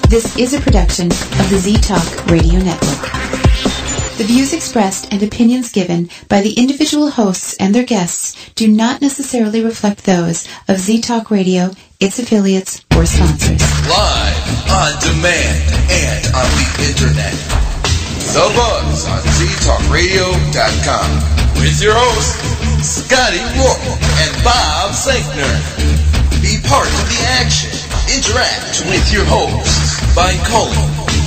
This is a production of the Z-Talk Radio Network. The views expressed and opinions given by the individual hosts and their guests do not necessarily reflect those of Z-Talk Radio, its affiliates, or sponsors. Live, on demand, and on the internet. The Buzz on ZTalkRadio.com with your hosts, Scotty, Rorek, and Bob Sankner. Be part of the action. Interact with your hosts by calling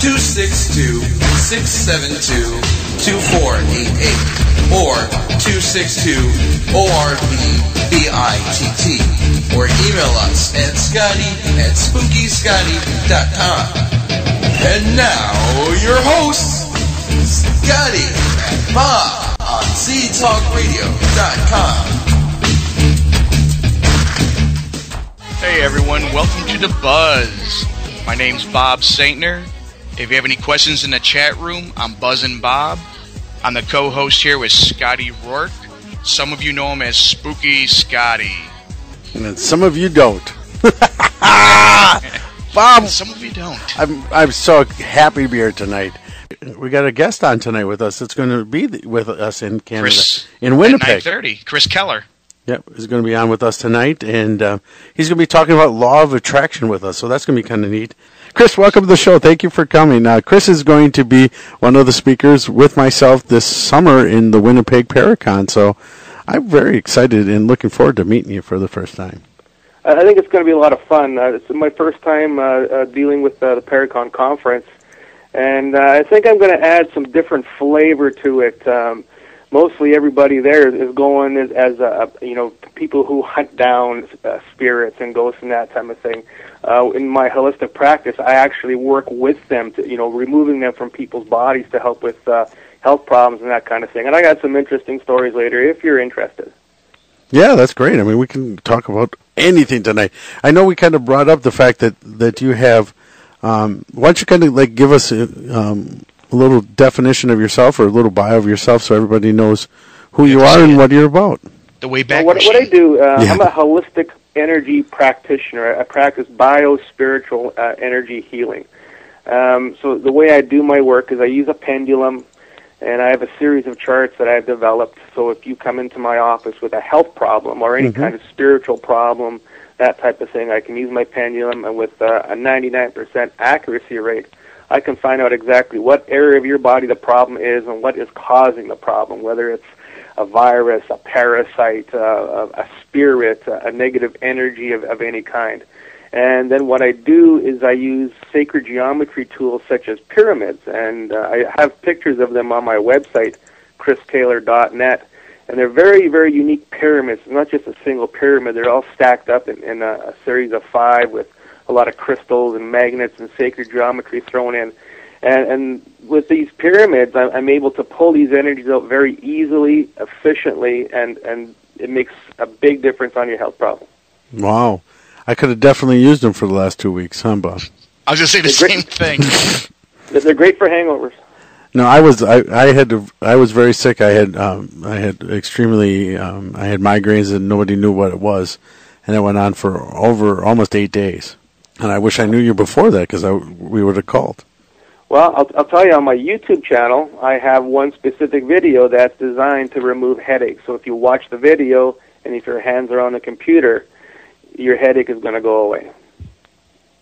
262-672-2488 or 262-ORB-BITT or email us at scotty@spookyscotty.com. And now, your hosts, Scotty and Bob on ZTalkRadio.com. Hey everyone, welcome to The Buzz. My name's Bob Saintner. If you have any questions in the chat room, I'm Buzzin' Bob. I'm the co-host here with Scotty Rorek. Some of you know him as Spooky Scotty. And some of you don't. Bob! Some of you don't. I'm so happy to be here tonight. We got a guest on tonight with us. It's going to be with us in Canada, Chris, in Winnipeg. At 9:30. Chris Kehler. Yep, he's going to be on with us tonight, and he's going to be talking about law of attraction with us, so that's going to be kind of neat. Chris, welcome to the show. Thank you for coming. Chris is going to be one of the speakers with myself this summer in the Winnipeg Paracon, so I'm very excited and looking forward to meeting you for the first time. I think it's going to be a lot of fun. It's my first time dealing with the Paracon conference, and I think I'm going to add some different flavor to it. Mostly everybody there is going as people who hunt down spirits and ghosts and that type of thing. In my holistic practice, I actually work with them to, removing them from people's bodies to help with health problems and that kind of thing. And I got some interesting stories later if you're interested. Yeah, that's great. I mean, we can talk about anything tonight. I know we kind of brought up the fact that you have. Why don't you kind of give us a little definition of yourself or a little bio of yourself so everybody knows who you are and what you're about. The way back. What I do, I'm a holistic energy practitioner. I practice bio-spiritual energy healing. So the way I do my work is I use a pendulum, and I have a series of charts that I've developed. So if you come into my office with a health problem or any kind of spiritual problem, that type of thing, I can use my pendulum, and with a 99% accuracy rate, I can find out exactly what area of your body the problem is and what is causing the problem, whether it's a virus, a parasite, a spirit, a negative energy of any kind. And then what I do is I use sacred geometry tools such as pyramids, and I have pictures of them on my website, christaylor.net, and they're very, very unique pyramids. Not just a single pyramid, they're all stacked up in a series of 5 with a lot of crystals and magnets and sacred geometry thrown in. And with these pyramids, I'm able to pull these energies out very easily, efficiently, and it makes a big difference on your health problem. Wow. I could have definitely used them for the last 2 weeks, huh, Bob? I was going to say the same thing. They're great for hangovers. No, I was very sick. I had extremely I had migraines and nobody knew what it was, and it went on for over almost 8 days. And I wish I knew you before that because we would have called. Well, I'll tell you, on my YouTube channel, I have one specific video that's designed to remove headaches. So if you watch the video and if your hands are on the computer, your headache is going to go away.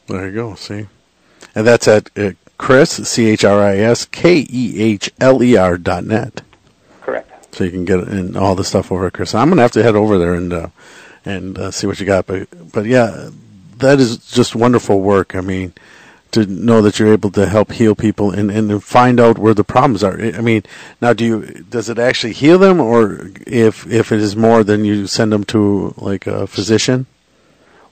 There you go, see? And that's at Chris, ChrisKehler.net. Correct. So you can get in all the stuff over at Chris. I'm going to have to head over there and see what you got. But yeah, that is just wonderful work. I mean, to know that you're able to help heal people and to find out where the problems are. I mean, now does it actually heal them, or if it is more, then you send them to like a physician?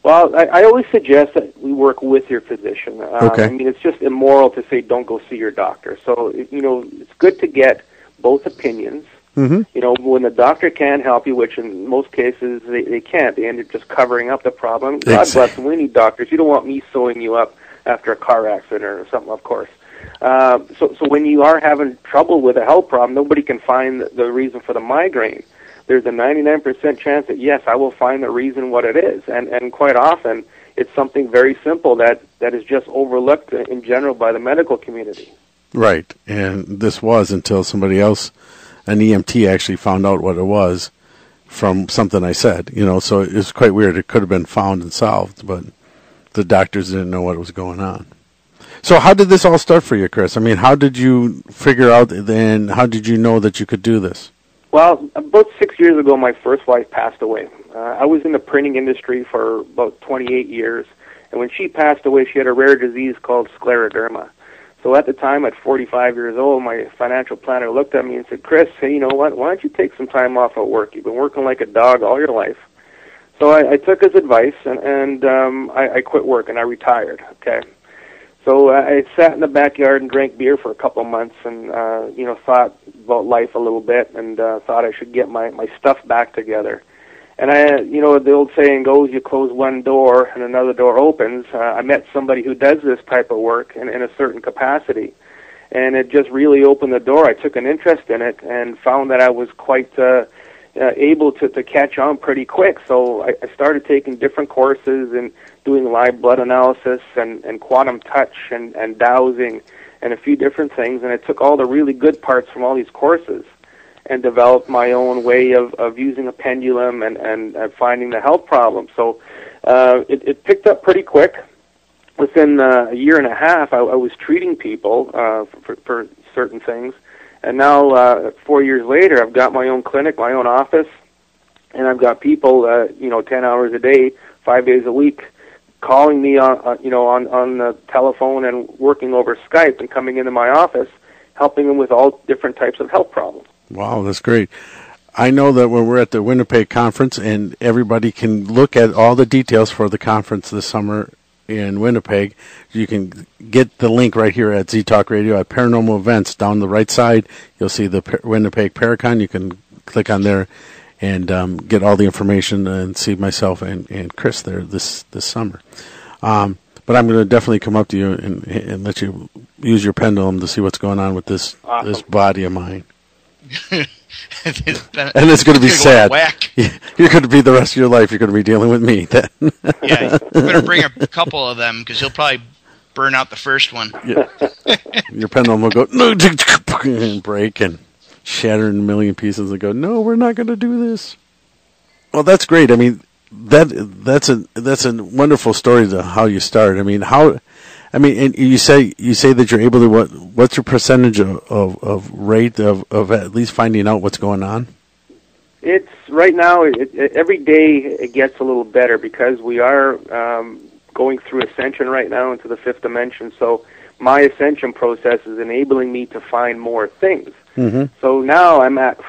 Well, I always suggest that we work with your physician. Okay. I mean, it's just immoral to say don't go see your doctor. So, it's good to get both opinions. Mm-hmm. When the doctor can help you, which in most cases they can't, they end up just covering up the problem. God bless them. We need doctors. You don't want me sewing you up after a car accident or something, of course. So when you are having trouble with a health problem, nobody can find the reason for the migraine. There's a 99% chance that, yes, I will find the reason what it is. And quite often, it's something very simple that is just overlooked in general by the medical community. Right, and this was until somebody else, an EMT, actually found out what it was from something I said. So it's quite weird. It could have been found and solved, but the doctors didn't know what was going on. So how did this all start for you, Chris? I mean, how did you figure out, then how did you know that you could do this? Well, about 6 years ago, my first wife passed away. I was in the printing industry for about 28 years, and when she passed away, she had a rare disease called scleroderma. So at the time, at 45 years old, my financial planner looked at me and said, Chris, hey, you know what, why don't you take some time off at work? You've been working like a dog all your life. So I took his advice, and I quit work, and I retired, okay? So I sat in the backyard and drank beer for a couple of months and, thought about life a little bit and thought I should get my stuff back together. And the old saying goes, you close one door and another door opens. I met somebody who does this type of work in a certain capacity, and it just really opened the door. I took an interest in it and found that I was quite able to catch on pretty quick. So I started taking different courses and doing live blood analysis and quantum touch and dowsing and a few different things. And I took all the really good parts from all these courses and developed my own way of using a pendulum and finding the health problem. So it picked up pretty quick. Within a year and a half, I was treating people for certain things. And now, 4 years later, I've got my own clinic, my own office, and I've got people, 10 hours a day, 5 days a week, calling me on the telephone and working over Skype and coming into my office, helping them with all different types of health problems. Wow, that's great. I know that when we're at the Winnipeg conference, and everybody can look at all the details for the conference this summer in Winnipeg, you can get the link right here at Z-Talk Radio at Paranormal Events. Down the right side, you'll see the Winnipeg Paracon. You can click on there and get all the information and see myself and Chris there this summer. But I'm going to definitely come up to you and let you use your pendulum to see what's going on with this Awesome. This body of mine. And it's going to be sad. You're going to be the rest of your life. You're going to be dealing with me then. Yeah, you better bring a couple of them because he'll probably burn out the first one. Yeah. Your pendulum will go and break and shatter in a million pieces and go, no, we're not going to do this. Well, that's great. I mean, that's a wonderful story to how you started. And you say that you're able to, what's your percentage of rate of at least finding out what's going on? It's right now, every day it gets a little better because we are going through ascension right now into the fifth dimension. So my ascension process is enabling me to find more things. Mm-hmm. So now I'm at,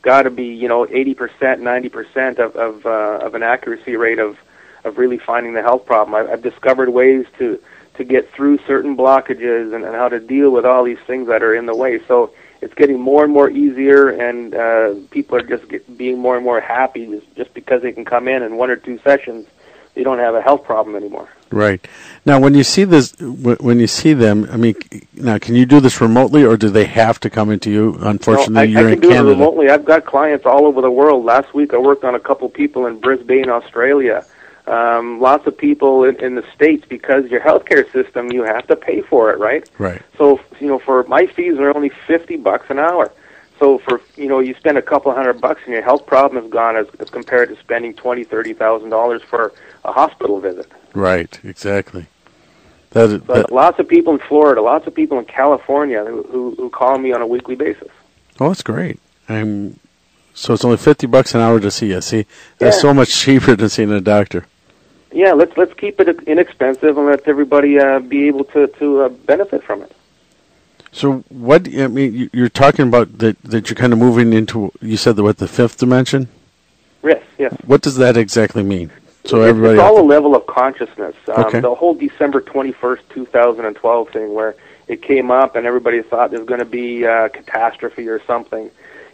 got to be, 80%, 90% of an accuracy rate of really finding the health problem. I've discovered ways to get through certain blockages and how to deal with all these things that are in the way. So it's getting more and more easier, and people are just being more and more happy just because they can come in 1 or 2 sessions. They don't have a health problem anymore. Right. Now, when you see this, when you see them, now can you do this remotely, or do they have to come into you? Unfortunately, you're in Canada. I can do it remotely. I've got clients all over the world. Last week, I worked on a couple people in Brisbane, Australia. Lots of people in the States, because your healthcare system, you have to pay for it, right? Right. So, for my fees are only $50 an hour. So for, you spend a couple $100 and your health problem is gone as compared to spending $20,000, $30,000 for a hospital visit. Right, exactly. Lots of people in Florida, lots of people in California who call me on a weekly basis. Oh, that's great. So it's only $50 an hour to see you. See, that's so much cheaper than seeing a doctor. Yeah, let's keep it inexpensive and let everybody be able to benefit from it. So you're talking about that you're kind of moving into, you said the fifth dimension? Yes. What does that exactly mean? So it's all a level of consciousness. Okay. The whole December 21st, 2012 thing where it came up and everybody thought there's going to be a catastrophe or something,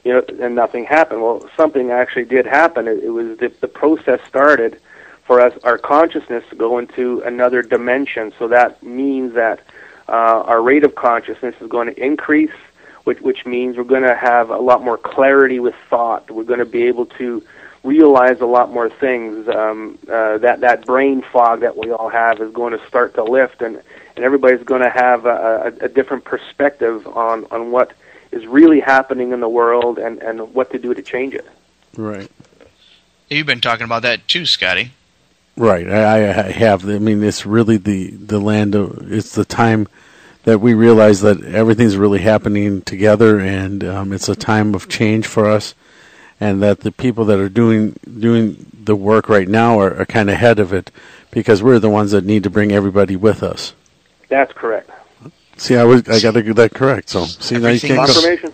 and nothing happened. Well, something actually did happen. It was the process started for our consciousness to go into another dimension. So that means that our rate of consciousness is going to increase, which means we're going to have a lot more clarity with thought. We're going to be able to realize a lot more things. That brain fog that we all have is going to start to lift, and everybody's going to have a different perspective on what is really happening in the world and what to do to change it. Right. You've been talking about that too, Scotty. Right. I have. I mean, it's really the land of, it's the time that we realize that everything's really happening together, and it's a time of change for us, and that the people that are doing the work right now are kind of ahead of it, because we're the ones that need to bring everybody with us. That's correct. See, I got to get that correct. So, see, now you can't confirmation.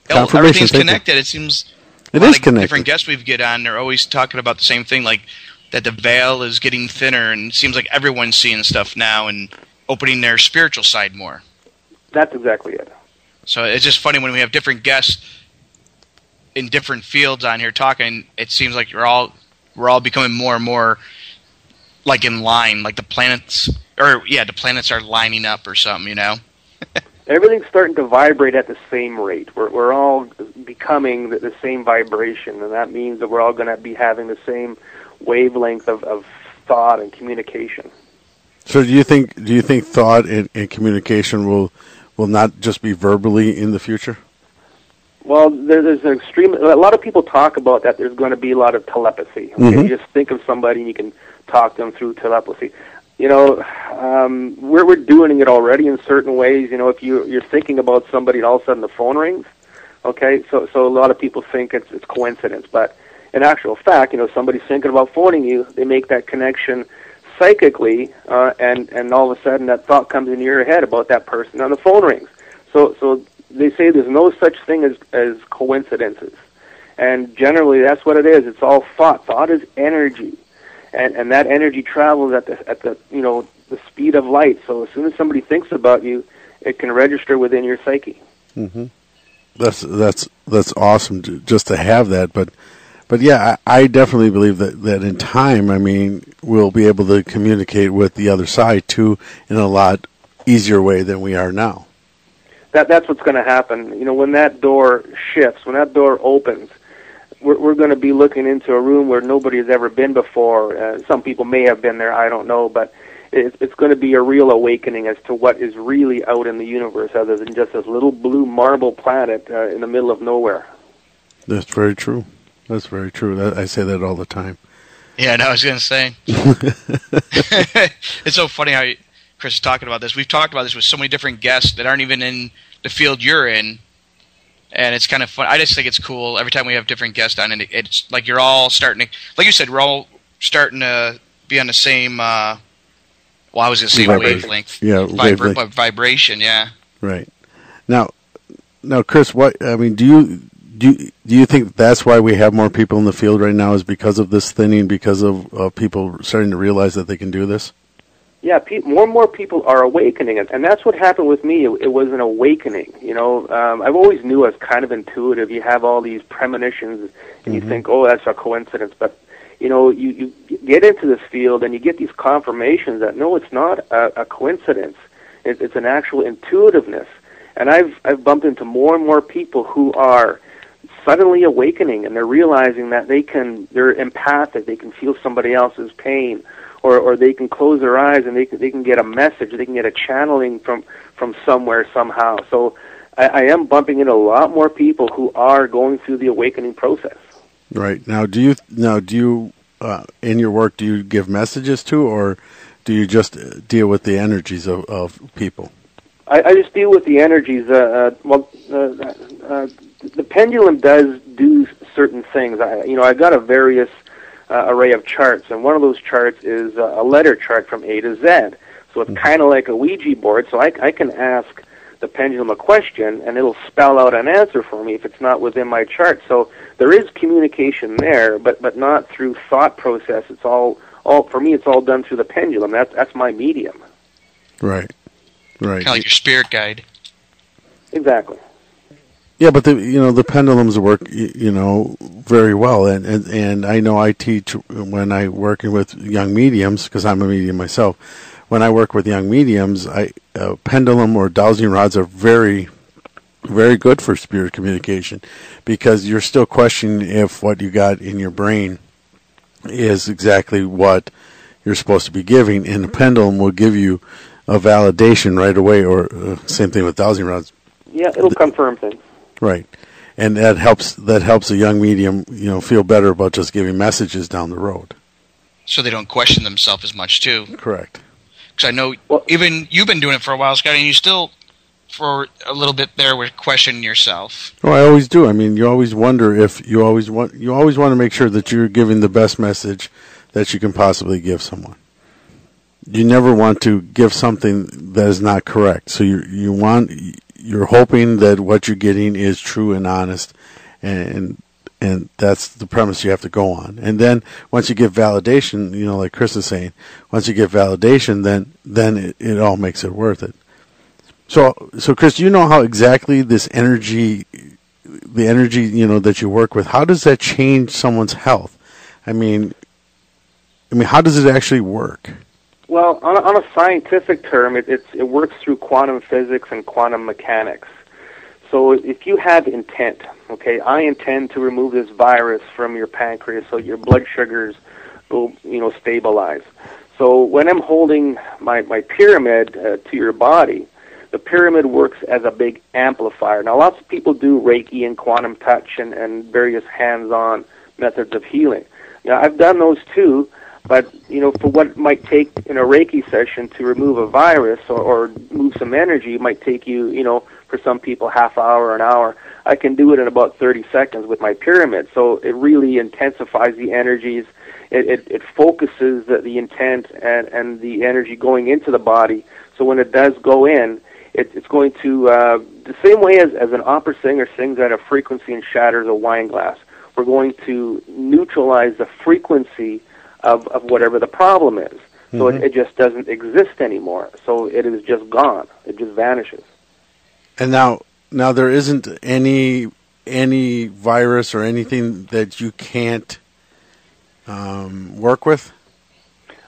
Confirmation. Everything's connected. It seems it is connected. Different guests we've get on, they're always talking about the same thing, like that the veil is getting thinner, and it seems like everyone's seeing stuff now and opening their spiritual side more. That's exactly it. So it's just funny when we have different guests in different fields on here talking. It seems like we're all becoming more and more like in line, like the planets are lining up or something, you know. Everything's starting to vibrate at the same rate. We're all becoming the same vibration, and that means that we're all going to be having the same wavelength of thought and communication. So do you think thought and communication will not just be verbally in the future? Well, there's a lot of people talk about that there's going to be a lot of telepathy. Okay? Mm-hmm. You just think of somebody and you can talk to them through telepathy. You know, we're doing it already in certain ways. You know, if you're thinking about somebody and all of a sudden the phone rings, okay, so a lot of people think it's coincidence. But in actual fact, you know, somebody's thinking about phoning you, they make that connection psychically, and all of a sudden that thought comes into your head about that person, and the phone rings. So they say there's no such thing as coincidences, and generally that's what it is. It's all thought. Thought is energy, and that energy travels at the you know, the speed of light. So as soon as somebody thinks about you, it can register within your psyche. Mm-hmm. That's awesome just to have that, but yeah, I definitely believe that in time, I mean, we'll be able to communicate with the other side too in a lot easier way than we are now. That's what's going to happen. You know, when that door shifts, when that door opens, we're going to be looking into a room where nobody has ever been before. Some people may have been there, I don't know, but it's going to be a real awakening as to what is really out in the universe, other than just this little blue marble planet in the middle of nowhere. That's very true. That's very true. I say that all the time. Yeah, I was going to say. It's so funny how Chris is talking about this. We've talked about this with so many different guests that aren't even in the field you're in, and it's kind of fun. I just think it's cool every time we have different guests on, and it's like you're all starting to, like you said, we're all starting to be on the same, I was going to say wavelength. Yeah, wavelength. Vibration, yeah. Right. Now, Chris, do you think that's why we have more people in the field right now, is because of this thinning, because of people starting to realize that they can do this? Yeah, more and more people are awakening, and that's what happened with me. It was an awakening. You know, I've always knew I was kind of intuitive. You have all these premonitions, and you think, oh, that's a coincidence. But, you know, you get into this field, and you get these confirmations that, no, it's not a coincidence. It's an actual intuitiveness. And I've bumped into more and more people who are suddenly awakening, and they're realizing that they're empathic, they can feel somebody else's pain, or they can close their eyes and they can get a message, they can get a channeling from somewhere somehow. So I am bumping into a lot more people who are going through the awakening process. Right. Now, do you in your work, do you give messages to, or do you just deal with the energies of people? I just deal with the energies. The pendulum does do certain things. I've got a various array of charts, and one of those charts is a letter chart from A to Z. So it's kind of like a Ouija board. So I can ask the pendulum a question, and it'll spell out an answer for me if it's not within my chart. So there is communication there, but not through thought process. It's all for me. It's all done through the pendulum. That's my medium. Right. Right. Kind of like your spirit guide. Exactly. Yeah, but the pendulums work very well, and I know I teach when I working with young mediums, because I'm a medium myself. When I work with young mediums, pendulum or dowsing rods are very very good for spirit communication, because you're still questioning if what you got in your brain is exactly what you're supposed to be giving, and the pendulum will give you a validation right away, or same thing with dowsing rods. Yeah, it'll confirm things. Right. And that helps a young medium, feel better about just giving messages down the road. So they don't question themselves as much, too. Correct. Because I know even you've been doing it for a while, Scotty, and you still, for a little bit there, were questioning yourself. Oh, I always do. I mean, you always wonder if you always want to make sure that you're giving the best message that you can possibly give someone. You never want to give something that is not correct. So you're hoping that what you're getting is true and honest, and that's the premise you have to go on. And then once you get validation, like Chris is saying, once you get validation, then it all makes it worth it. So Chris, do you know how exactly the energy that you work with, how does that change someone's health? I mean, how does it actually work? Well, on a scientific term, it works through quantum physics and quantum mechanics. So if you have intent, okay, I intend to remove this virus from your pancreas so your blood sugars will, stabilize. So when I'm holding my pyramid to your body, the pyramid works as a big amplifier. Now, lots of people do Reiki and quantum touch and various hands-on methods of healing. Now, I've done those too. But, for what it might take in a Reiki session to remove a virus or move some energy, it might take you, for some people, half hour, an hour. I can do it in about 30 seconds with my pyramid. So it really intensifies the energies. It focuses the intent and the energy going into the body. So when it does go in, it's going to, the same way as an opera singer sings at a frequency and shatters a wine glass, we're going to neutralize the frequency of whatever the problem is. So it just doesn't exist anymore. So it is just gone. It just vanishes. And now there isn't any virus or anything that you can't work with?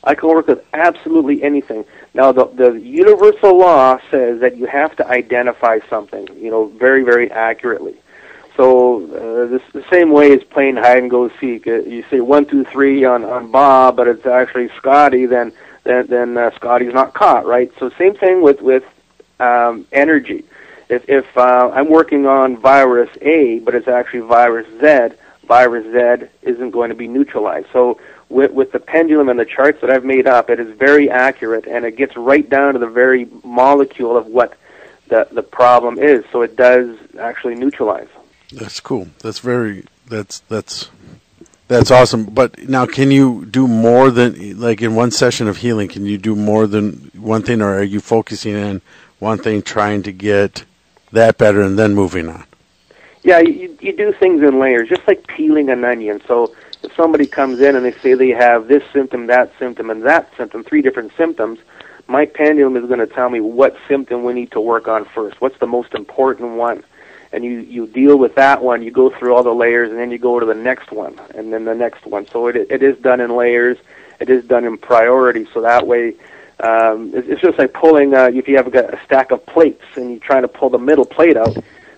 I can work with absolutely anything. Now, the universal law says that you have to identify something, very, very accurately. So the same way as playing hide and go seek. You say 1, 2, 3 on Bob, but it's actually Scotty. Then Scotty's not caught, right? So same thing with energy. If I'm working on virus A, but it's actually virus Z isn't going to be neutralized. So with the pendulum and the charts that I've made up, it is very accurate, and it gets right down to the very molecule of what the problem is. So it does actually neutralize. That's cool. That's awesome. But now, can you do more than, like in one session of healing, can you do more than one thing, or are you focusing on one thing, trying to get that better and then moving on? Yeah, you do things in layers, just like peeling an onion. So if somebody comes in and they say they have this symptom, that symptom, and that symptom, 3 different symptoms, my pendulum is going to tell me what symptom we need to work on first. What's the most important one? And you deal with that one, you go through all the layers, and then you go to the next one, and then the next one. So it is done in layers, it is done in priority, so that way it's just like pulling, if you have a stack of plates and you're trying to pull the middle plate out,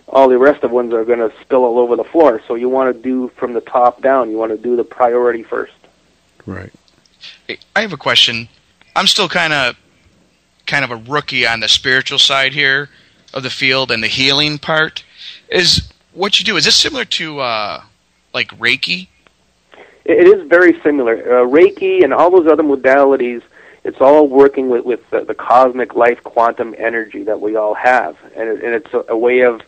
all the rest of ones are going to spill all over the floor. So you want to do from the top down, you want to do the priority first. Right. Hey, I have a question. I'm still kind of a rookie on the spiritual side here of the field and the healing part. Is what you do, is this similar to like Reiki? It is very similar. Reiki and all those other modalities, it's all working with the cosmic life quantum energy that we all have. And it's a way of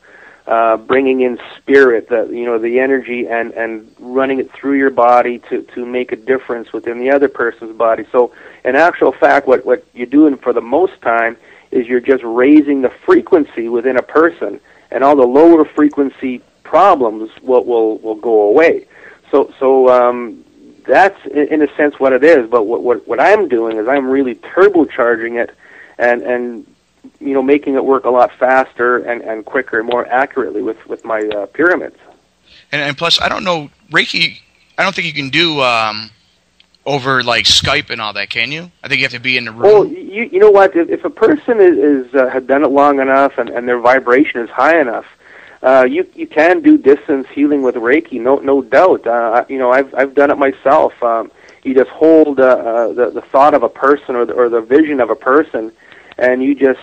bringing in spirit, the energy, and running it through your body to make a difference within the other person's body. So in actual fact, what you're doing for the most time is you're just raising the frequency within a person, and all the lower frequency problems will go away. So that's in a sense what it is. But what I'm doing is I'm really turbocharging it, and making it work a lot faster and quicker and more accurately with my pyramids. And plus, I don't know Reiki. I don't think you can do over like Skype and all that, can you? I think you have to be in the room. Well, you know what? If a person has done it long enough and their vibration is high enough, you can do distance healing with Reiki, no doubt. I've done it myself. You just hold the thought of a person or the vision of a person, and you just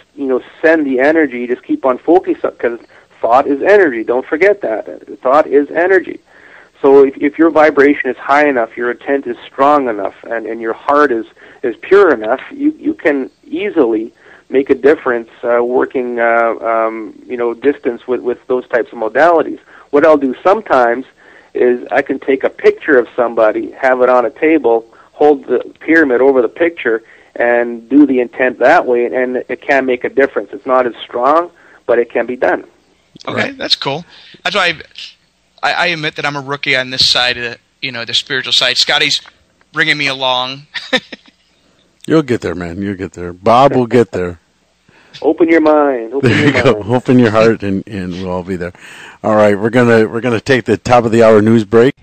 send the energy. You just keep on focusing, because thought is energy. Don't forget that. Thought is energy. So if your vibration is high enough, your intent is strong enough, and your heart is pure enough, you can easily make a difference working distance with those types of modalities. What I'll do sometimes is I can take a picture of somebody, have it on a table, hold the pyramid over the picture, and do the intent that way, and it can make a difference. It's not as strong, but it can be done. Okay, that's cool. That's why I admit that I'm a rookie on this side of the spiritual side. Scotty's bringing me along. You'll get there, man. You'll get there. Bob will get there. Open your mind. There you go. Open your heart, and we'll all be there. All right, we're gonna take the top of the hour news break.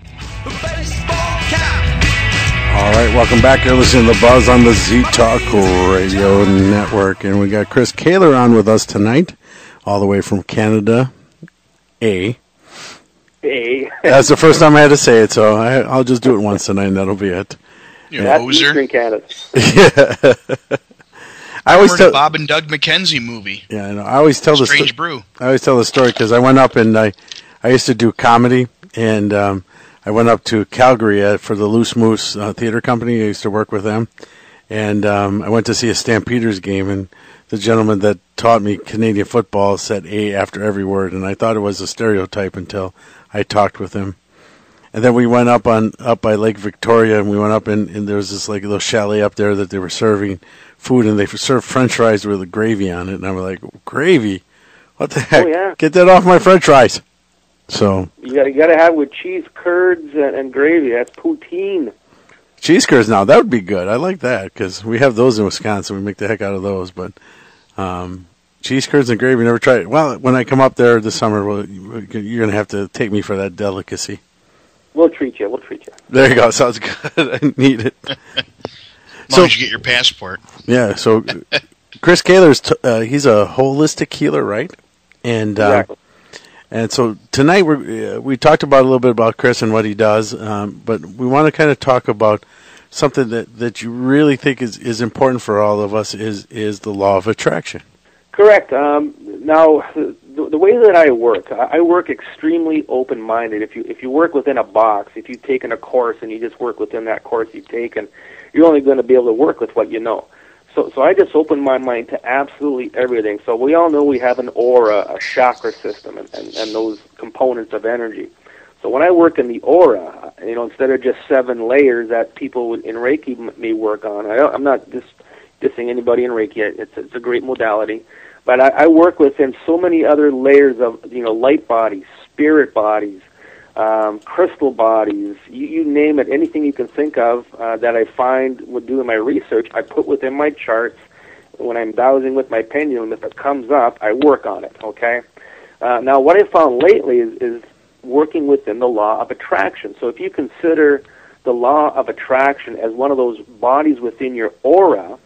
All right, welcome back. You're listening to The Buzz on the Z-Talk Radio Network, and we got Chris Kehler on with us tonight, all the way from Canada. That's the first time I had to say it, so I'll just do it once tonight, and that'll be it. That's Eastern Canada. Yeah. I always tell the Bob and Doug McKenzie movie. Yeah, I know. I always tell Strange Brew. I always tell the story because I went up and I used to do comedy, and I went up to Calgary for the Loose Moose Theater Company. I used to work with them, and I went to see a Stampeders game, and the gentleman that taught me Canadian football said A after every word, and I thought it was a stereotype until I talked with him. And then we went up by Lake Victoria, and we went up and there was this like little chalet up there that they were serving food, and they served French fries with a gravy on it, and I was like, gravy? What the heck? Oh, yeah. Get that off my French fries. So you got to have with cheese curds and gravy. That's poutine. Cheese curds now, that would be good. I like that because we have those in Wisconsin. We make the heck out of those, but cheese curds and gravy, never tried it. Well, when I come up there this summer, you're going to have to take me for that delicacy. We'll treat you. There you go. Sounds good. I need it. As long as you get your passport. Yeah, so Chris Kehler's he's a holistic healer, right? And exactly. And so tonight we talked about a little bit about Chris and what he does, but we want to kind of talk about something that you really think is important for all of us is the law of attraction. Correct. Now, the way that I work extremely open-minded. If you work within a box, if you've taken a course and you just work within that course you've taken, you're only going to be able to work with what you know. So I just open my mind to absolutely everything. So we all know we have an aura, a chakra system, and those components of energy. So when I work in the aura, instead of just 7 layers that people in Reiki may work on, I'm not just dissing anybody in Reiki. It's a great modality. But I work within so many other layers of, light bodies, spirit bodies, crystal bodies, you name it, anything you can think of that I find with doing my research, I put within my charts. When I'm dowsing with my pendulum, if it comes up, I work on it, okay? Now, what I found lately is working within the law of attraction. So if you consider the law of attraction as one of those bodies within your aura,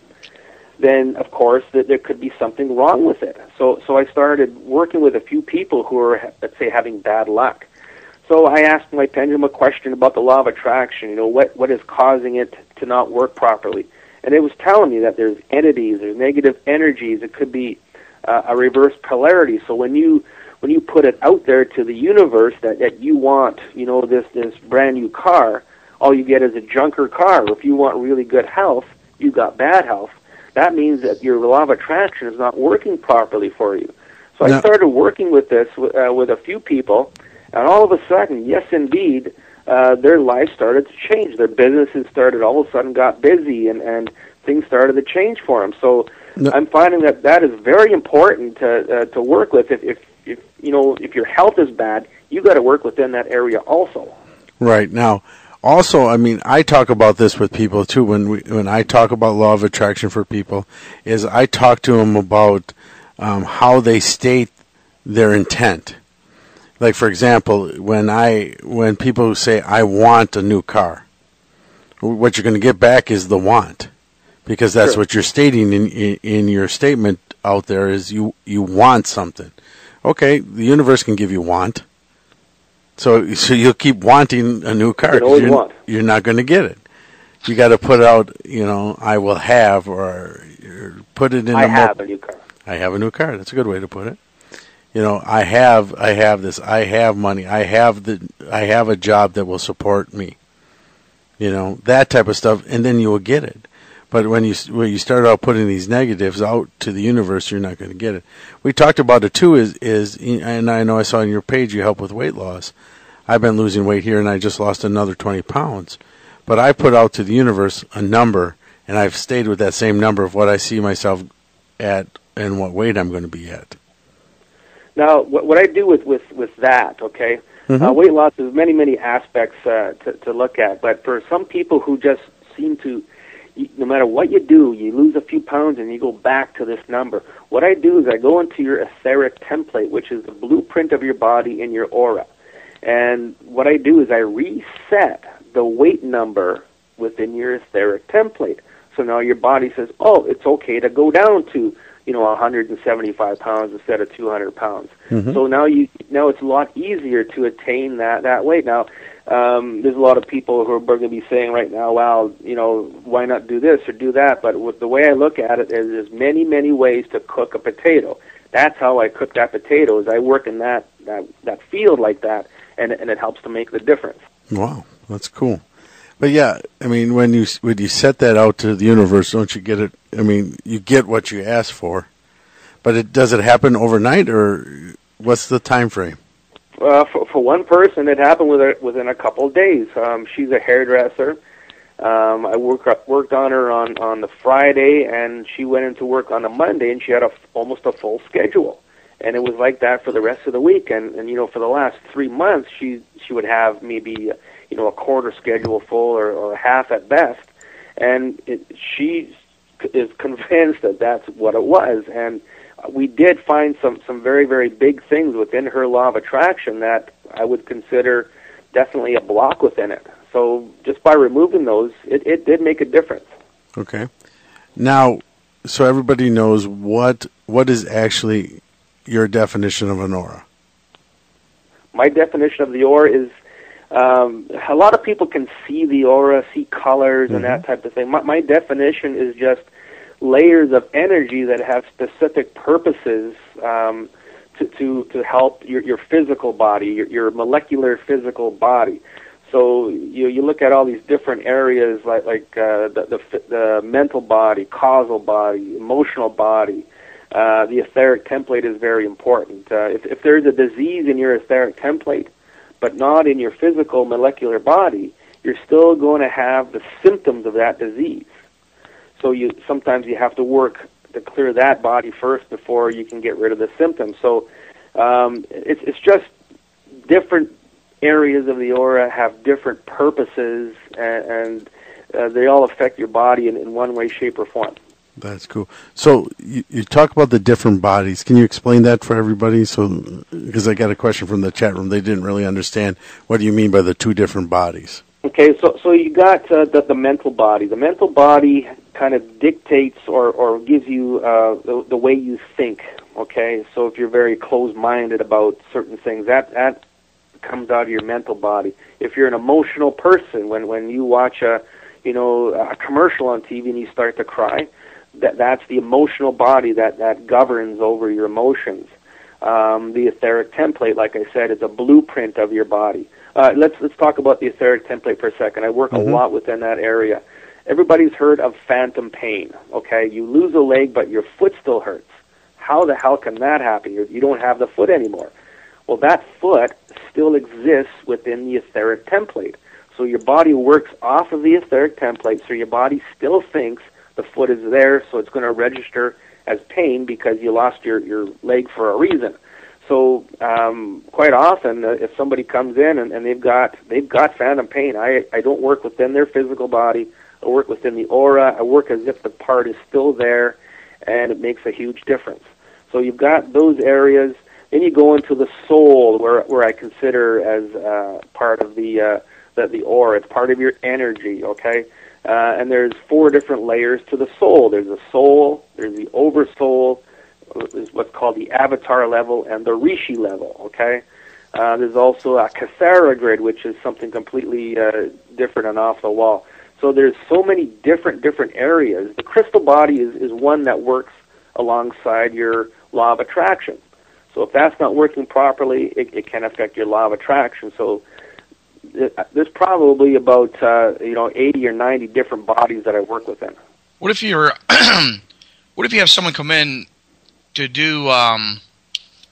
then, of course, there could be something wrong with it. So I started working with a few people who are, let's say, having bad luck. So I asked my pendulum a question about the law of attraction, what is causing it to not work properly. And it was telling me that there's entities, there's negative energies, it could be a reverse polarity. So when you put it out there to the universe that you want, this brand new car, all you get is a junker car. If you want really good health, you got bad health. That means that your law of attraction is not working properly for you. So I started working with this with a few people, and all of a sudden, yes, indeed, their lives started to change. Their businesses started all of a sudden got busy, and things started to change for them. So I'm finding that is very important to work with. If your health is bad, you got to work within that area also. Right. Now, also, I talk about this with people too. When I talk about law of attraction for people, is I talk to them about how they state their intent. Like, for example, when people say I want a new car, what you're going to get back is the want, because that's what you're stating in your statement out there is you want something. Okay, the universe can give you want. So you'll keep wanting a new car because you're not going to get it. You got to put out, I will have, or put it in. I have a new car. I have a new car. That's a good way to put it. I have this. I have money. I have a job that will support me. That type of stuff, and then you will get it. But when you start out putting these negatives out to the universe, you're not going to get it. We talked about it too. Is and I know I saw on your page you help with weight loss. I've been losing weight here, and I just lost another 20 pounds. But I put out to the universe a number, and I've stayed with that same number of what I see myself at and what weight I'm going to be at. Now, what I do with that, okay, weight loss has many aspects to look at. But for some people who just seem to, no matter what you do, you lose a few pounds and you go back to this number. What I do is I go into your etheric template, which is the blueprint of your body and your aura. And what I do is I reset the weight number within your etheric template. So now your body says, oh, it's okay to go down to 175 pounds instead of 200 pounds. So now it's a lot easier to attain that weight. Now, there's a lot of people who are going to be saying right now, well, why not do this or do that? But the way I look at it is there's many ways to cook a potato. That's how I cook that potato, is I work in that field like that, and it helps to make the difference. Wow, that's cool. But yeah, I mean, when you set that out to the universe, don't you get it? I mean, you get what you ask for, but does it happen overnight, or what's the time frame? For one person, it happened within a couple of days. She's a hairdresser. I worked on her on the Friday, and she went into work on the Monday, and she had almost a full schedule. And it was like that for the rest of the week. And for the last 3 months, she would have maybe a quarter schedule full or half at best. And she is convinced that that's what it was. And we did find some very, very big things within her law of attraction that I would consider definitely a block within it. So just by removing those, it did make a difference. Okay. Now, so everybody knows what is actually your definition of an aura. My definition of the aura is a lot of people can see the aura, see colors and that type of thing. My definition is just layers of energy that have specific purposes to help your physical body, your molecular physical body. So you look at all these different areas like the mental body, causal body, emotional body. The etheric template is very important. If there's a disease in your etheric template, but not in your physical molecular body, you're still going to have the symptoms of that disease. So sometimes you have to work to clear that body first before you can get rid of the symptoms. So it's just different areas of the aura have different purposes, and they all affect your body in one way, shape, or form. That's cool. So you talk about the different bodies. Can you explain that for everybody? So, because I got a question from the chat room, they didn't really understand what do you mean by the two different bodies. Okay, so you got the mental body. The mental body kind of dictates or gives you the way you think. Okay, so if you're very closed-minded about certain things, that comes out of your mental body. If you're an emotional person, when you watch a commercial on TV and you start to cry, that's the emotional body that governs over your emotions. The etheric template, like I said, is a blueprint of your body. Let's talk about the etheric template for a second. I work a lot within that area. Everybody's heard of phantom pain. Okay, you lose a leg, but your foot still hurts. How the hell can that happen? You don't have the foot anymore. Well, that foot still exists within the etheric template. So your body works off of the etheric template, so your body still thinks the foot is there, so it's going to register as pain because you lost your leg for a reason. So quite often, if somebody comes in and they've got phantom pain, I don't work within their physical body. I work within the aura. I work as if the part is still there, and it makes a huge difference. So you've got those areas. Then you go into the soul, where I consider as part of the the aura. It's part of your energy, okay? And there's 4 different layers to the soul. There's the soul, there's the oversoul, there's what's called the avatar level, and the rishi level, okay? There's also a Kehler grid, which is something completely different and off the wall. So there's so many different areas. The crystal body is one that works alongside your law of attraction. So if that's not working properly, it can affect your law of attraction. So there's probably about 80 or 90 different bodies that I work within. What if you're what if you have someone come in to do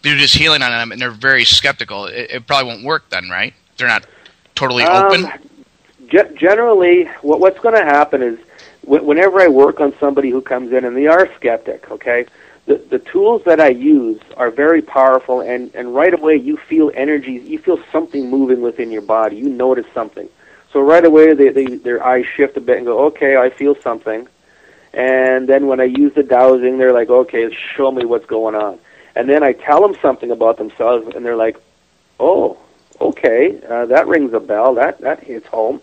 this healing on them and they're very skeptical? It probably won't work then, right? They're not totally open. Generally, what's going to happen is whenever I work on somebody who comes in and they are skeptic, okay, the tools that I use are very powerful, and right away you feel energies, you feel something moving within your body, you notice something. So right away their eyes shift a bit and go, okay, I feel something. And then when I use the dowsing, they're like, okay, show me what's going on. And then I tell them something about themselves, and they're like, oh, okay, that rings a bell, that hits home.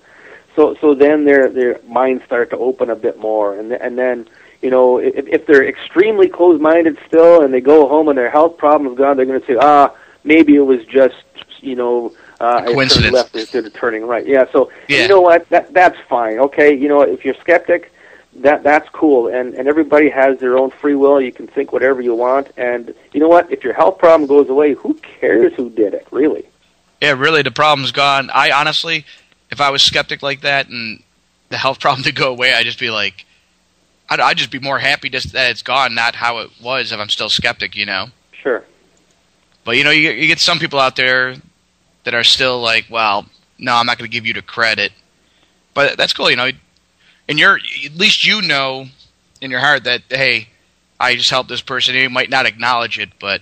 So then their minds start to open a bit more, and then, if they're extremely closed-minded still, and they go home and their health problem's gone, they're going to say, maybe it was just, I turned left instead of turning right. Yeah, so you know what? That's fine. Okay, if you're skeptic, that's cool, and everybody has their own free will. You can think whatever you want, and you know what? If your health problem goes away, who cares who did it? Really? Yeah, really, the problem's gone. I honestly, if I was skeptic like that and the health problem to go away, I'd just be like, I'd just be more happy just that it's gone, not how it was if I'm still skeptic, Sure. But, you get some people out there that are still like, well, no, I'm not going to give you the credit. But that's cool, and at least in your heart that, hey, I just helped this person. He might not acknowledge it, but...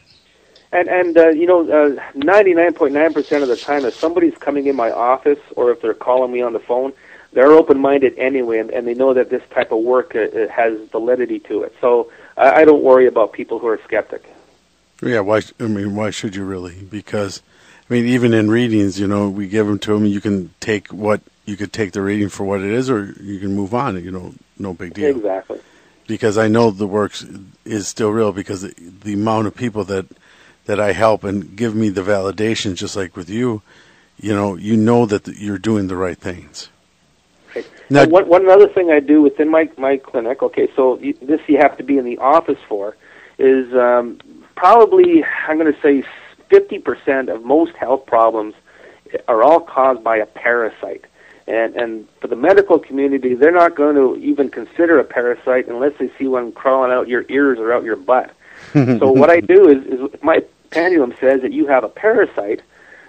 And 99.9% of the time, if somebody's coming in my office or if they're calling me on the phone, they're open-minded anyway, and they know that this type of work has validity to it. So I don't worry about people who are skeptic. Yeah, why should you really? Because, even in readings, we give them to them. You can take the reading for what it is, or you can move on. No big deal. Exactly. Because I know the work is still real, because the amount of people that I help and give me the validation, just like with you, that you're doing the right things. Right. Now, one other thing I do within my clinic, okay, so this you have to be in the office for, is probably, I'm going to say 50% of most health problems are all caused by a parasite. And for the medical community, they're not going to even consider a parasite unless they see one crawling out your ears or out your butt. So what I do is if my pendulum says that you have a parasite,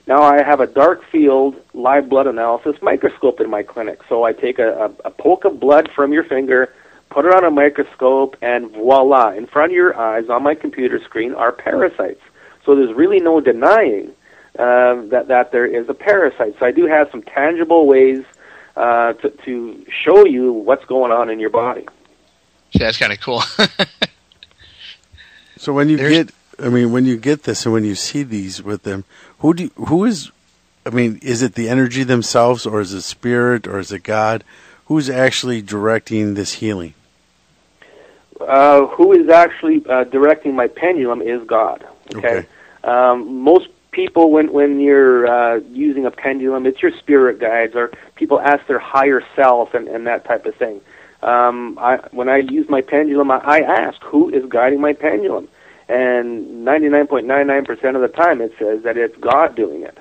now I have a dark field live blood analysis microscope in my clinic. So I take a poke of blood from your finger, put it on a microscope, and voila, in front of your eyes on my computer screen are parasites. So there's really no denying that there is a parasite. So I do have some tangible ways to show you what's going on in your body. Yeah, that's kind of cool. So when you get this and when you see these with them, is it the energy themselves, or is it spirit, or is it God? Who's actually directing this healing? Who is actually directing my pendulum is God. Okay. Most people, when you're using a pendulum, it's your spirit guides, or people ask their higher self and that type of thing. When I use my pendulum, I ask, who is guiding my pendulum? And 99.99% of the time it says that it's God doing it.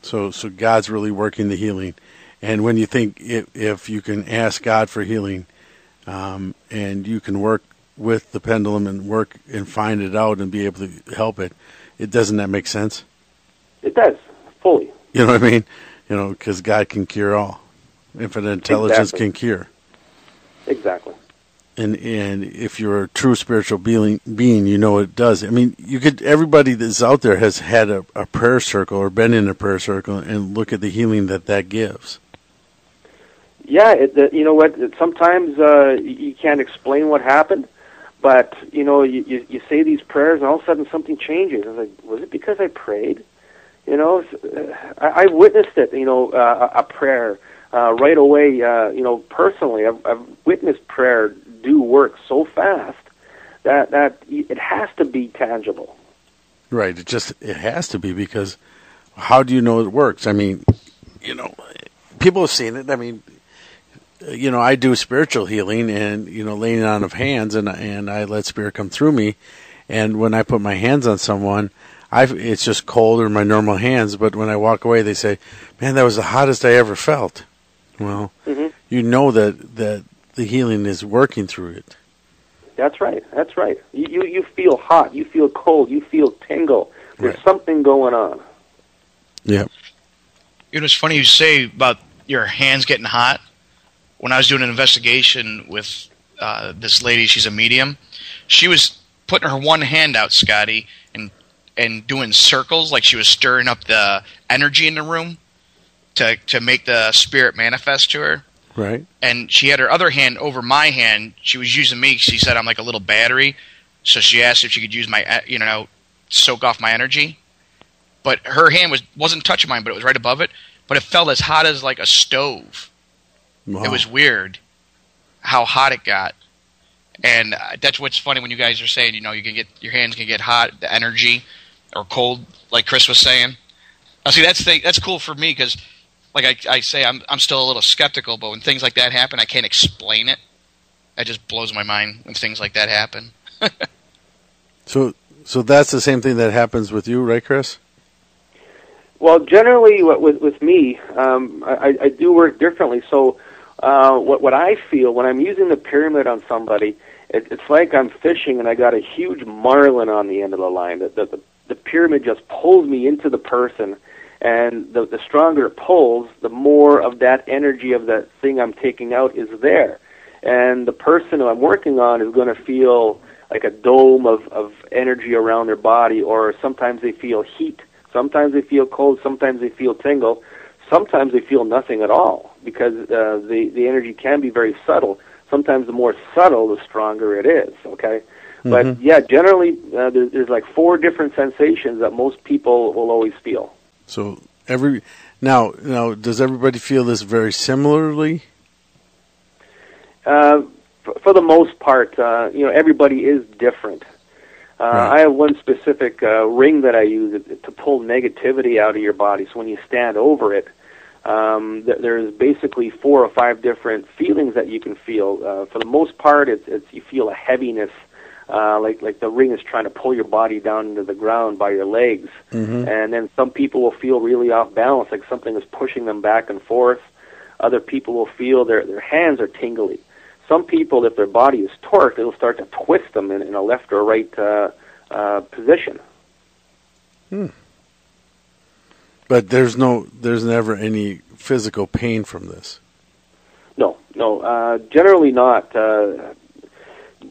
So God's really working the healing. And when you think if you can ask God for healing, and you can work with the pendulum and work and find it out and be able to help it, doesn't that make sense? It does, fully. You know what I mean? Because God can cure all. Infinite intelligence can cure. Exactly. And if you're a true spiritual being, it does. Everybody that's out there has had a prayer circle or been in a prayer circle, and look at the healing that gives. Yeah, you know what? Sometimes you can't explain what happened, but you say these prayers, and all of a sudden something changes. I was like, was it because I prayed? You know, I've witnessed it. You know, a prayer right away. You know, personally, I've witnessed prayer do work so fast that it has to be tangible. Right. It has to be, because how do you know it works? I mean, you know, people have seen it. I mean, you know, I do spiritual healing and, you know, laying on of hands, and I let spirit come through me. And when I put my hands on someone, it's just cold or my normal hands. But when I walk away, they say, "Man, that was the hottest I ever felt." Well, you know that the healing is working through it. That's right. That's right. You feel hot. You feel cold. You feel tingle. There's something going on. Yeah. You know, it's funny you say about your hands getting hot. When I was doing an investigation with this lady, she's a medium. She was putting her one hand out, Scotty, and doing circles, like she was stirring up the energy in the room to make the spirit manifest to her. Right. And she had her other hand over my hand. She was using me. She said I'm like a little battery. So she asked if she could use my, you know, soak off my energy. But her hand wasn't touching mine, but it was right above it. But it felt as hot as like a stove. Wow. It was weird how hot it got. And that's what's funny when you guys are saying, you know, your hands can get hot, the energy, or cold, like Chris was saying. Now, see, that's cool for me because, like I say, I'm still a little skeptical, but when things like that happen, I can't explain it. It just blows my mind when things like that happen. So that's the same thing that happens with you, right, Chris? Well, generally, with me, I do work differently. So what I feel when I'm using the pyramid on somebody, it's like I'm fishing and I got a huge marlin on the end of the line. The pyramid just pulls me into the person, and the stronger it pulls, the more of that energy of that thing I'm taking out is there. And the person who I'm working on is going to feel like a dome of energy around their body, or sometimes they feel heat. Sometimes they feel cold, sometimes they feel tingle, sometimes they feel nothing at all, because the energy can be very subtle. Sometimes the more subtle, the stronger it is, okay? But, yeah, generally there's like 4 different sensations that most people will always feel. So now, does everybody feel this very similarly? For the most part, everybody is different. Right. I have one specific ring that I use to pull negativity out of your body. So when you stand over it, there's basically 4 or 5 different feelings that you can feel. For the most part, it's you feel a heaviness, like the ring is trying to pull your body down into the ground by your legs. And then some people will feel really off balance, like something is pushing them back and forth. Other people will feel their hands are tingly. Some people, if their body is torqued, it'll start to twist them in a left or right position. But there's never any physical pain from this. No, generally not.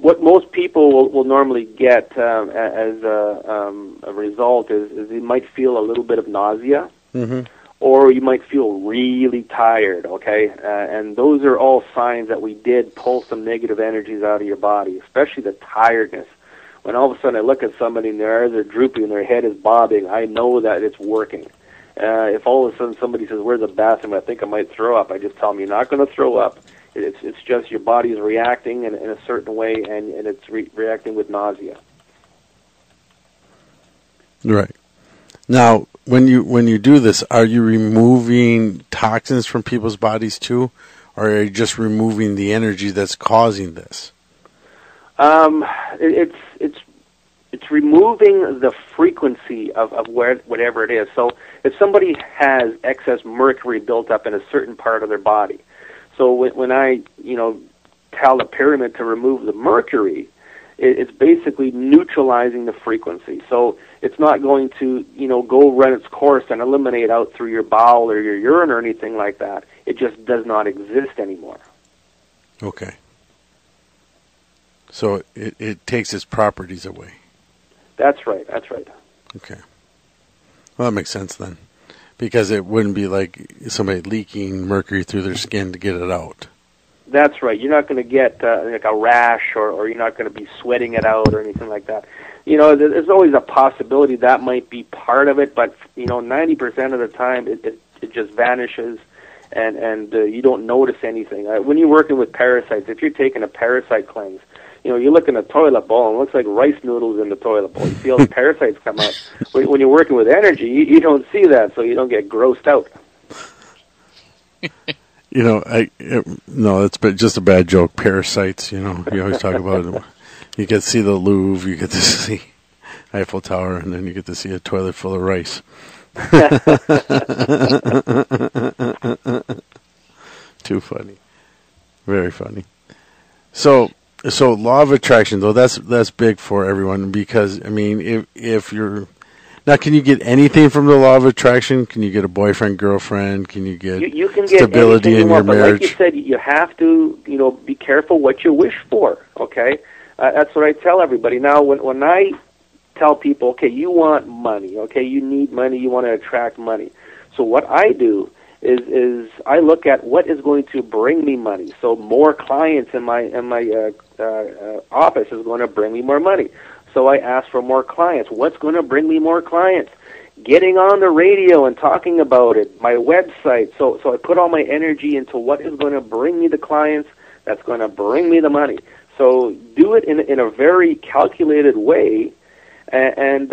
What most people will normally get as a result is you might feel a little bit of nausea. Or you might feel really tired, okay? And those are all signs that we did pull some negative energies out of your body, especially the tiredness. When all of a sudden I look at somebody and their eyes are droopy and their head is bobbing, I know that it's working. If all of a sudden somebody says, "Where's the bathroom? I think I might throw up," I just tell them, "You're not going to throw up. It's just your body is reacting in a certain way, and it's reacting with nausea." Right. Now, when you do this, are you removing toxins from people's bodies too, or are you just removing the energy that's causing this? It's removing the frequency of whatever it is. So if somebody has excess mercury built up in a certain part of their body, so when I tell the pyramid to remove the mercury, it's basically neutralizing the frequency. So it's not going to, go run its course and eliminate out through your bowel or your urine or anything like that. It just does not exist anymore. Okay. So it takes its properties away. That's right. Okay. Well, that makes sense then. Because it wouldn't be like somebody leaking mercury through their skin to get it out. That's right. You're not going to get like a rash, or you're not going to be sweating it out or anything like that. There's always a possibility that might be part of it, but 90% of the time it just vanishes, and you don't notice anything. When you're working with parasites, if you're taking a parasite cleanse, you look in a toilet bowl and it looks like rice noodles in the toilet bowl. You see all the parasites come out. When you're working with energy, you don't see that, so you don't get grossed out. No, it's just a bad joke. Parasites, you always talk about it. You get to see the Louvre, you get to see Eiffel Tower, and then you get to see a toilet full of rice. Too funny. Very funny. So law of attraction, though, that's big for everyone, because, if you're... Now, can you get anything from the law of attraction? Can you get a boyfriend, girlfriend? Can you get you can get stability in your marriage? Like you said, you have to, be careful what you wish for, okay? That's what I tell everybody. Now, when I tell people, okay, you want money, okay, you need money, you want to attract money. So what I do is I look at what is going to bring me money. So more clients in my office is going to bring me more money. So I ask for more clients. What's going to bring me more clients? Getting on the radio and talking about it, my website. So I put all my energy into what is going to bring me the clients, that's going to bring me the money. So do it in a very calculated way, and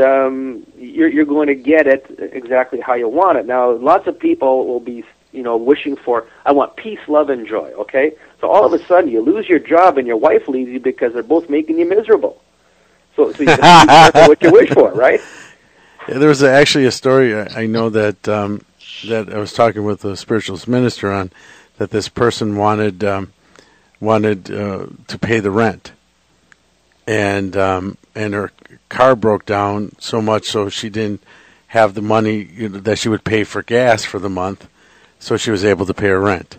you're going to get it exactly how you want it. Now, lots of people will be, wishing for, I want peace, love, and joy, okay? So all of a sudden you lose your job and your wife leaves you because they're both making you miserable. So you have to be careful what you wish for, right? Yeah, there was actually a story I know that I was talking with a spiritualist minister on, that this person wanted to pay the rent, and her car broke down so much so she didn't have the money that she would pay for gas for the month, so she was able to pay her rent.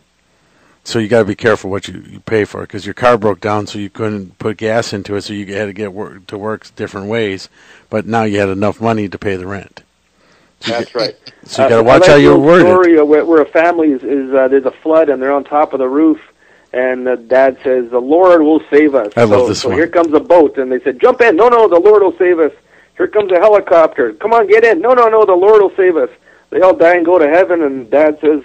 So you got to be careful what you pay for, because your car broke down, so you couldn't put gas into it, so you had to get to work different ways. But now you had enough money to pay the rent. That's right. So you got to watch how you're worded. Story where a family is there's a flood and they're on top of the roof, and Dad says, "The Lord will save us." I love this one. So here comes a boat, and they said, "Jump in!" No, the Lord will save us. Here comes a helicopter. Come on, get in! No, the Lord will save us. They all die and go to heaven, and Dad says,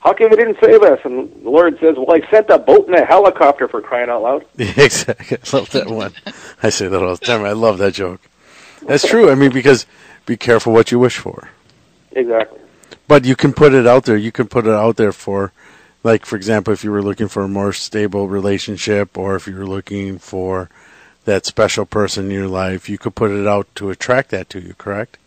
"How come he didn't save us?" And the Lord says, "Well, I sent a boat and a helicopter, for crying out loud." Exactly. I love that one. I say that all the time. I love that joke. That's true. Because be careful what you wish for. Exactly. But you can put it out there. You can put it out there for, like, for example, if you were looking for a more stable relationship, or if you were looking for that special person in your life, you could put it out to attract that to you, correct?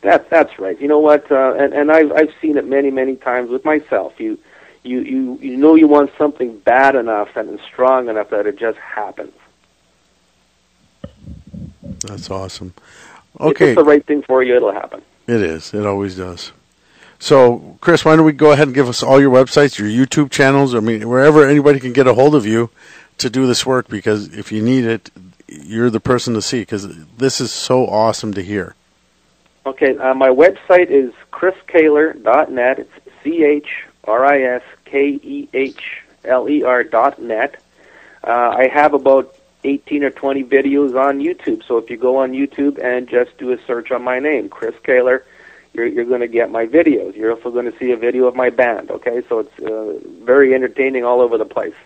That's right. You know what? And I've seen it many times with myself. You know you want something bad enough and strong enough that it just happens. That's awesome. Okay. If it's the right thing for you, it'll happen. It is. It always does. So, Chris, why don't we go ahead and give us all your websites, your YouTube channels, wherever anybody can get a hold of you to do this work, because if you need it, you're the person to see, because this is so awesome to hear. Okay, my website is chriskehler.net. It's ChrisKehler.net. I have about 18 or 20 videos on YouTube. So if you go on YouTube and just do a search on my name, Chris Kehler, you're going to get my videos. You're also going to see a video of my band. Okay, so it's very entertaining all over the place.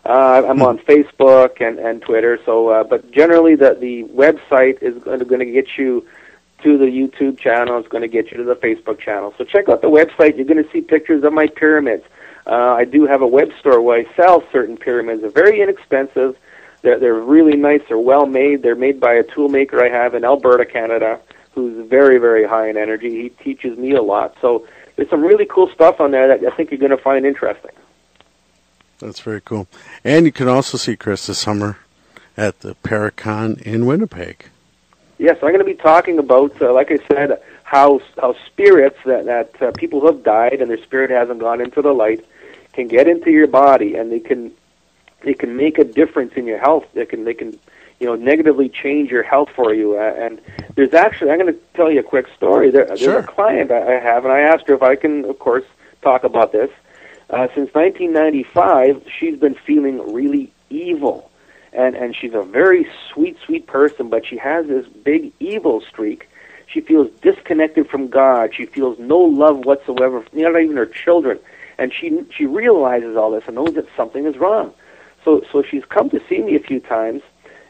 I'm on Facebook and Twitter. So, but generally the website is going to get you to the YouTube channel. It's going to get you to the Facebook channel. So check out the website. You're going to see pictures of my pyramids. I do have a web store where I sell certain pyramids. They're very inexpensive. They're really nice. They're well made. They're made by a tool maker I have in Alberta, Canada, who's very, very high in energy. He teaches me a lot. So there's some really cool stuff on there that I think you're going to find interesting. That's very cool. And you can also see Chris this summer at the Paracon in Winnipeg. Yes, I'm going to be talking about, like I said, how spirits that people who have died and their spirit hasn't gone into the light can get into your body, and they can make a difference in your health. They can negatively change your health for you. And there's actually, I'm going to tell you a quick story. There's Sure. a client I have, and I asked her if I can, of course, talk about this. Since 1995, she's been feeling really evil. And she's a very sweet, sweet person, but she has this big evil streak. She feels disconnected from God. She feels no love whatsoever, not even her children. And she realizes all this and knows that something is wrong. So she's come to see me a few times,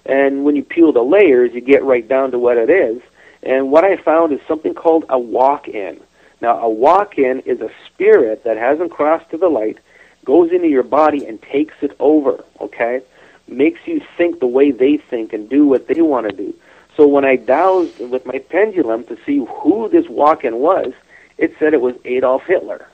and when you peel the layers, you get right down to what it is. And what I found is something called a walk-in. Now, a walk-in is a spirit that hasn't crossed to the light, goes into your body and takes it over, okay? Makes you think the way they think and do what they want to do. So when I dowsed with my pendulum to see who this walk-in was, it said it was Adolf Hitler.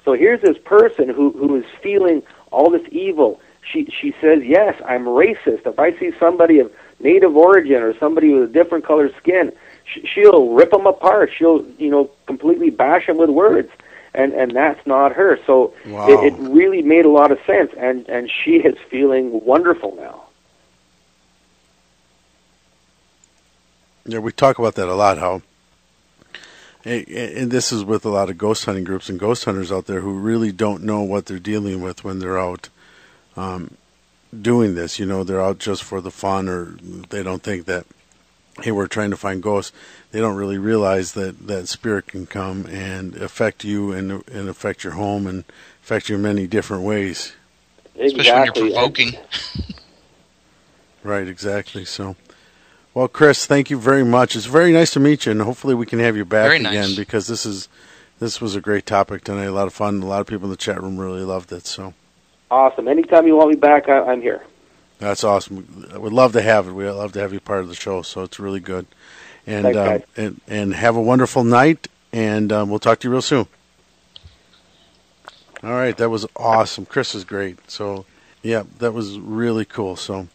So here's this person who is feeling all this evil. She says, yes, I'm racist. If I see somebody of native origin or somebody with a different colored skin, she'll rip them apart. She'll, completely bash them with words. And that's not her. So wow. it really made a lot of sense, and she is feeling wonderful now. Yeah, we talk about that a lot, how, and this is with a lot of ghost hunting groups and ghost hunters out there who really don't know what they're dealing with when they're out doing this. They're out just for the fun, or they don't think that, hey, we're trying to find ghosts. They don't really realize that spirit can come and affect you and affect your home and affect you in many different ways. Exactly. Especially when you're provoking. Right, exactly. So, well, Chris, thank you very much. It's very nice to meet you, and hopefully we can have you back again, because this was a great topic tonight. A lot of fun. A lot of people in the chat room really loved it. So awesome. Anytime you want me back, I'm here. That's awesome. I would love to have it. We'd love to have you part of the show, so it's really good. And Thanks, and have a wonderful night, and we'll talk to you real soon. All right, that was awesome. Chris is great. So, yeah, that was really cool. So,